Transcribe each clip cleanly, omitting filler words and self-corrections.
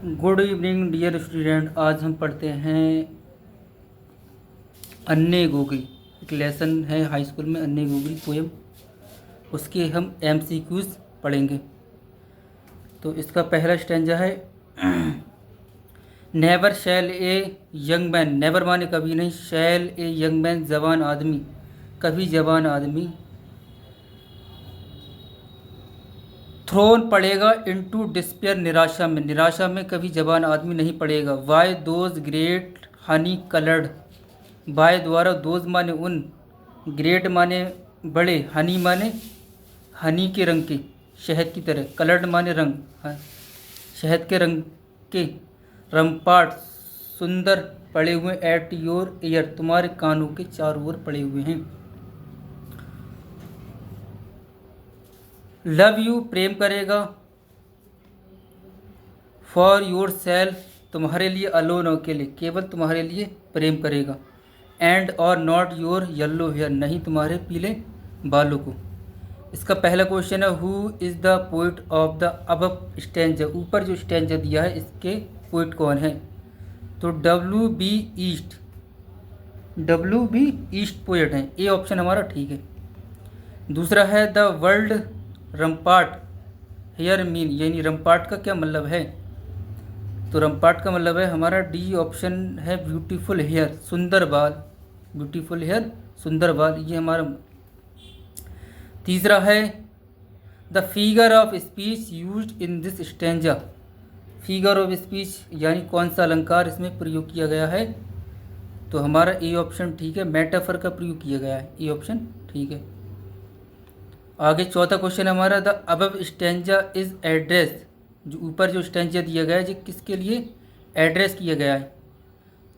Good evening dear student. आज हम पढ़ते हैं अन्य गोगरी। एक लेसन है हाई स्कूल में अन्य गोगरी पोएम, उसके हम एमसीक्यूज पढ़ेंगे। तो इसका पहला स्टैंजा है never shall a young man, never माने कभी नहीं, शैल ए यंग मैन जवान आदमी, कभी जवान आदमी, थ्रोन पड़ेगा इनटू डिस्पेयर, निराशा में, निराशा में कभी जवान आदमी नहीं पड़ेगा। Why those great honey coloured, by द्वारा, दोज माने उन, ग्रेट माने बड़े, हनी माने हनी के रंग के, शहद की तरह, कलर्ड माने रंग, हाँ, शहद के रंग के, रम्पार्ट सुंदर पड़े हुए, एट योर ईयर, तुम्हारे कानों के चारों ओर पड़े हुए हैं। लव यू प्रेम करेगा, फॉर योर सेल्फ तुम्हारे लिए, अलोन अकेले, केवल तुम्हारे लिए प्रेम करेगा। एंड और नॉट योर येल्लो हेयर, नहीं तुम्हारे पीले बालों को। इसका पहला क्वेश्चन है who is the poet of the above stanza, ऊपर जो स्टैंजा दिया है इसके पोइट कौन है। तो डब्ल्यू बी ईस्ट पोइट हैं, ए ऑप्शन हमारा ठीक है। दूसरा है द वर्ल्ड रम्पार्ट हेयर मीन, यानी रम्पार्ट का क्या मतलब है। तो रम्पार्ट का मतलब है हमारा डी ऑप्शन है ब्यूटीफुल हेयर, सुंदर बाल, ब्यूटीफुल हेयर सुंदर बाल, ये हमारा। तीसरा है the figure of speech used in this stanza, figure of speech यानी कौन सा अलंकार इसमें प्रयोग किया गया है। तो हमारा ए ऑप्शन ठीक है, मेटाफर का प्रयोग किया गया है, ए ऑप्शन ठीक है। आगे चौथा क्वेश्चन है हमारा the above stanza is address, जो ऊपर जो स्टैंजा दिया गया है जो किसके लिए एड्रेस किया गया है।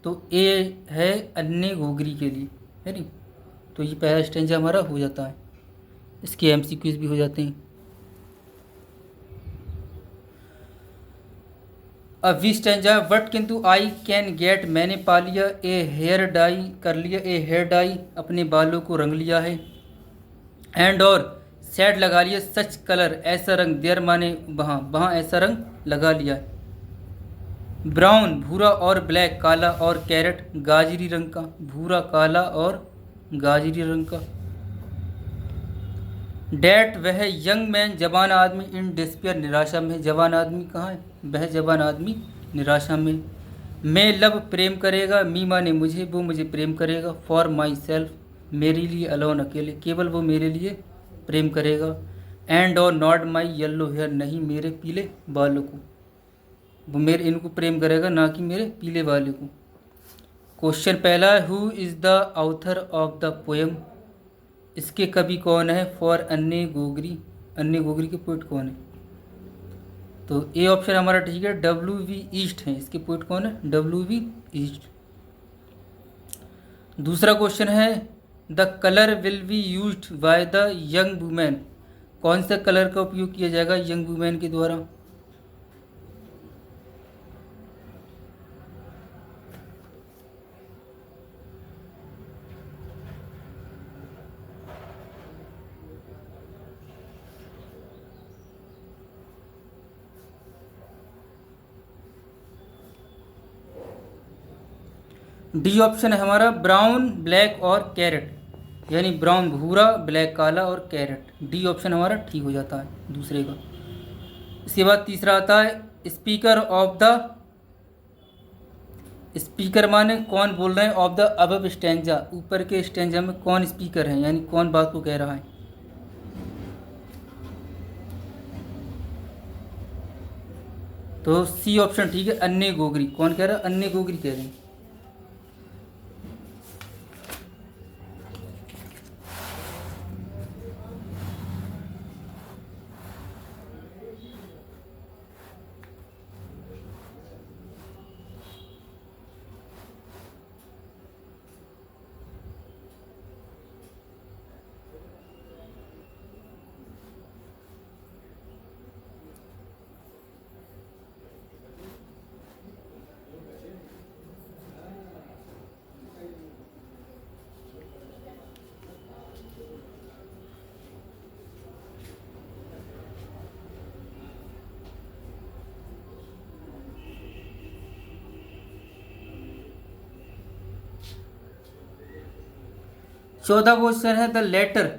तो ए है अन्य घोगरी के लिए, है नी। तो ये पहला स्टैंजा हमारा हो जाता है, इसके एमसीक्यूज भी हो जाते हैं। अब वी स्टैंजा वट किंतु आई कैन गेट, मैंने पा लिया, ए हेयर डाई कर लिया, ए हेयर डाई अपने बालों को रंग लिया है। एंड और सेट लगा लिया, सच कलर ऐसा रंग, देयर माने वहाँ, वहाँ ऐसा रंग लगा लिया। ब्राउन भूरा और ब्लैक काला और कैरेट गाजरी रंग का, भूरा काला और गाजरी रंग का। डेट वह यंग मैन जवान आदमी, इन डिस्पेयर निराशा में, जवान आदमी कहाँ है, वह जवान आदमी निराशा में। मैं लव प्रेम करेगा, मी माने मुझे, वो मुझे प्रेम करेगा। फॉर माई सेल्फ मेरे लिए, अलोन अकेले, केवल वो मेरे लिए प्रेम करेगा। एंड और नॉट माई येल्लो हेयर, नहीं मेरे पीले बालों को, वो मेरे इनको प्रेम करेगा ना कि मेरे पीले बालों को। क्वेश्चन पहला है who is the author of the poem, इसके कवि कौन है। फॉर अन्य गोगरी, अन्य गोगरी के पोइट कौन है। तो ए ऑप्शन हमारा ठीक है, डब्ल्यू वी ईस्ट है, इसके पोइट कौन है, डब्ल्यू वी ईस्ट। दूसरा क्वेश्चन है the colour will be used by the young women, कौन से कलर का उपयोग किया जाएगा यंग वुमेन के द्वारा। डी ऑप्शन है हमारा ब्राउन ब्लैक और कैरेट, यानी ब्राउन भूरा, ब्लैक काला और कैरेट। डी ऑप्शन हमारा ठीक हो जाता है दूसरे का। इसके बाद तीसरा आता है स्पीकर ऑफ द, स्पीकर माने कौन बोल रहे हैं, ऑफ द अबव स्टैंजा, ऊपर के स्टैंजा में कौन स्पीकर है, यानी कौन बात को कह रहा है। तो सी ऑप्शन ठीक है, अन्य गोगरी, कौन कह रहा है, अन्य गोगरी कह रहे हैं। चौथा क्वेश्चन है द लेटर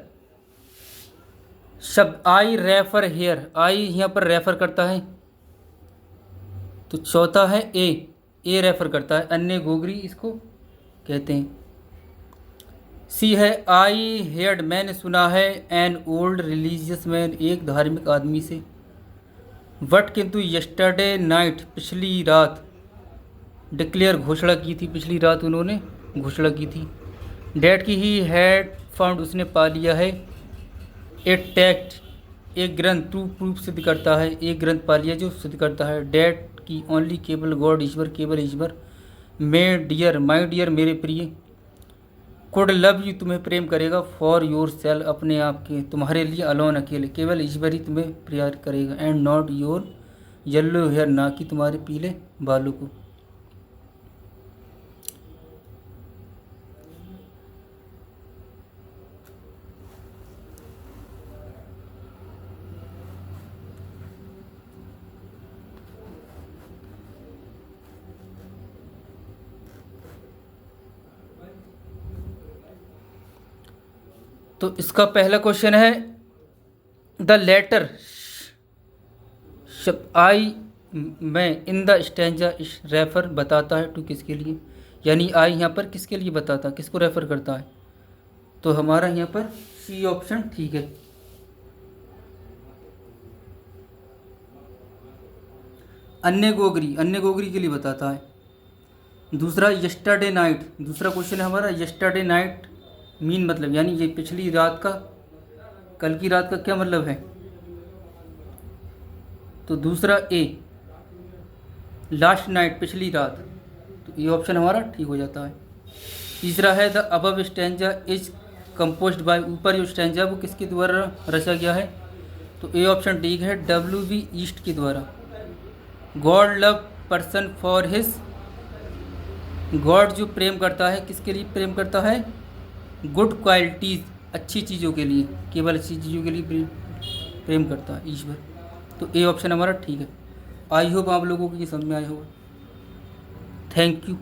शब्द आई रेफर हेयर, आई यहाँ पर रेफर करता है, तो चौथा है ए रेफर करता है, अन्य गोगरी इसको कहते हैं। सी है आई हेयर्ड, मैंने सुना है, एन ओल्ड रिलीजियस मैन, एक धार्मिक आदमी से। वट किंतु यस्टरडे नाइट, पिछली रात, डिक्लेयर घोषणा की थी, पिछली रात उन्होंने घोषणा की थी। डेट की ही हैड फाउंड, उसने पा लिया है। ए टेक्ट, एक ग्रंथ, ट्रू प्रूफ सिद्ध करता है, एक ग्रंथ पा लिया जो सिद्ध करता है। डेट की ओनली केवल गॉड, ईश्वर, केवल ईश्वर। मे डियर, माई डियर, मेरे प्रिय। कुड लव यू, तुम्हें प्रेम करेगा। फॉर योर सेल्फ, अपने आप के, तुम्हारे लिए, अलोन, अकेले, केवल ईश्वर ही तुम्हें प्यार करेगा। And not your yellow hair, ना कि तुम्हारे पीले बालों को। तो इसका पहला क्वेश्चन है द लेटर शब्द आई में इन द स्टैंजा रेफर बताता है टू, किसके लिए, यानी आई यहाँ पर किसके लिए बताता है, किसको रेफर करता है, तो हमारा यहाँ पर सी ऑप्शन ठीक है। अन्य गोगरी के लिए बताता है। दूसरा यस्टरडे नाइट, दूसरा क्वेश्चन है हमारा यस्टरडे नाइट मीन मतलब, यानी ये पिछली रात का, कल की रात का क्या मतलब है, तो दूसरा ए लास्ट नाइट, पिछली रात, तो ये ऑप्शन हमारा ठीक हो जाता है। तीसरा है the above stanza is composed bye, ऊपर जो स्टैंजा वो किसके द्वारा रचा गया है, तो ए ऑप्शन ठीक है, W.B. ईस्ट के द्वारा। God love person for his, God जो प्रेम करता है, किसके लिए प्रेम करता है, गुड क्वालिटीज़, अच्छी चीज़ों के लिए, केवल अच्छी चीज़ों के लिए प्रेम करता है ईश्वर, तो ए ऑप्शन हमारा ठीक है। आई होप आप लोगों को ये समझ में आया होगा। Thank you.